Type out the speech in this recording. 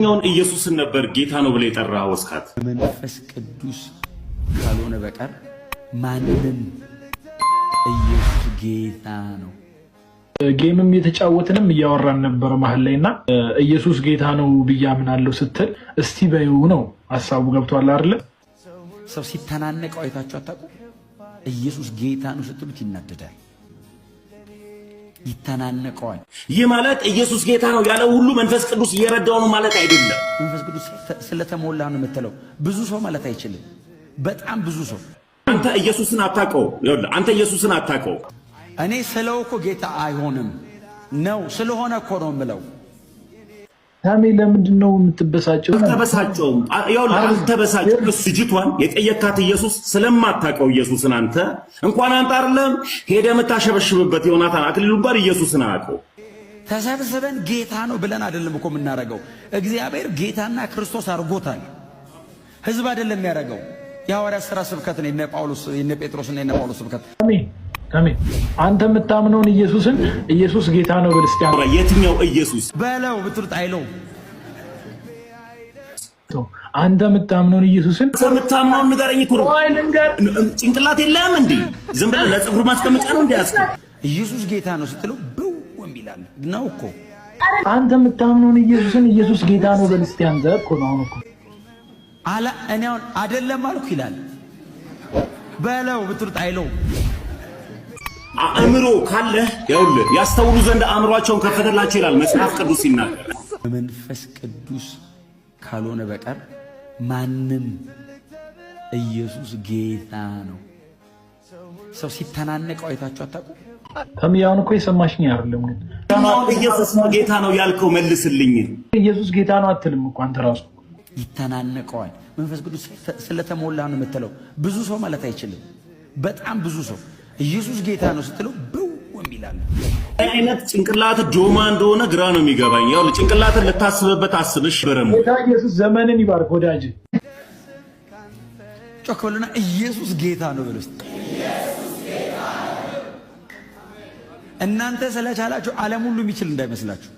ኛውን ኢየሱስን ነበር ጌታ ነው ብለ የጠራው እስካት መንፈስ ቅዱስ ካልሆነ በቀር ማንንም ኢየሱስ ጌታ ነው። ጌምም የተጫወትንም እያወራን ነበር መሐል ላይና ኢየሱስ ጌታ ነው ብያምናለሁ ስትል እስቲ በይው ነው ሐሳቡ ገብቷል አይደል? ሰው ሲተናነቀው አይታችሁ አታውቁ? ኢየሱስ ጌታ ነው ስትሉት ይናደዳል፣ ይተናነቀዋል። ይህ ማለት ኢየሱስ ጌታ ነው ያለው ሁሉ መንፈስ ቅዱስ እየረዳው ነው ማለት አይደለም። መንፈስ ቅዱስ ስለተሞላ ነው የምትለው ብዙ ሰው ማለት አይችልም። በጣም ብዙ ሰው አንተ ኢየሱስን አታውቀው። ይኸውልህ አንተ ኢየሱስን አታውቀው። እኔ ስለው እኮ ጌታ አይሆንም ነው ስለሆነ እኮ ነው የምለው። ታሜ ለምንድን ነው የምትበሳጨው? አልተበሳጨውም። ይኸውልህ አልተበሳጨውም። ልጅቷን የጠየካት ኢየሱስ ስለማታውቀው ኢየሱስን አንተ እንኳን አንተ አይደለም ሄደህ የምታሸበሽብበት ዮናታን አክሊሉ ጋር ኢየሱስን አያውቀው። ተሰብስበን ጌታ ነው ብለን አይደለም እኮ የምናረገው። እግዚአብሔር ጌታና ክርስቶስ አድርጎታል። ህዝብ አይደለም የሚያደርገው። የሐዋርያት ሥራ ስብከት ነው፣ የነ ጳውሎስ የነ ጴጥሮስና የነ ጳውሎስ ስብከት። አሜን። አንተ የምታምነውን ኢየሱስን ኢየሱስ ጌታ ነው በልስቲያን የትኛው ኢየሱስ በለው ብትሉት አይለው። አንተ የምታምነውን ኢየሱስን የምታምነውን ንገረኝ እኮ ነው። ጭንቅላት የለህም እንዴ? ዝም ብለህ ለፀጉር ማስቀመጫ ነው እንዴ ያስከው? ኢየሱስ ጌታ ነው ስትለው ብው የሚላል ነው እኮ። አንተ የምታምነውን ኢየሱስን ኢየሱስ ጌታ ነው በልስቲያን ዘኮ ነው እኮ አላ እኔ አሁን አይደለም አልኩ ይላል። በለው ብትሉት አይለው። አእምሮ ካለ ይኸውልህ ያስተውሉ ዘንድ አእምሯቸውን ከፈተላቸው ይላል መጽሐፍ ቅዱስ ሲናገር። መንፈስ ቅዱስ ካልሆነ በቀር ማንም ኢየሱስ ጌታ ነው። ሰው ሲተናነቀው አይታችሁ አታውቁ? ታሚያውን እኮ የሰማሽኝ አይደለም ግን ኢየሱስ ጌታ ነው ያልከው መልስልኝ። ኢየሱስ ጌታ ነው አትልም እኮ አንተ ራሱ። ይተናነቀዋል። መንፈስ ቅዱስ ስለተሞላ ነው የምትለው ብዙ ሰው ማለት አይችልም። በጣም ብዙ ሰው ኢየሱስ ጌታ ነው ስትለው ብው የሚላል አይነት ጭንቅላት ጆማ እንደሆነ ግራ ነው የሚገባኝ። ያው ጭንቅላትን ልታስብበት አስብሽ በረም ጌታ ኢየሱስ ዘመንን ይባርክ ወዳጅ። ጮክ በሉና ኢየሱስ ጌታ ነው በሉ። ኢየሱስ ጌታ ነው። እናንተ ስለቻላችሁ ዓለም ሁሉ የሚችል እንዳይመስላችሁ።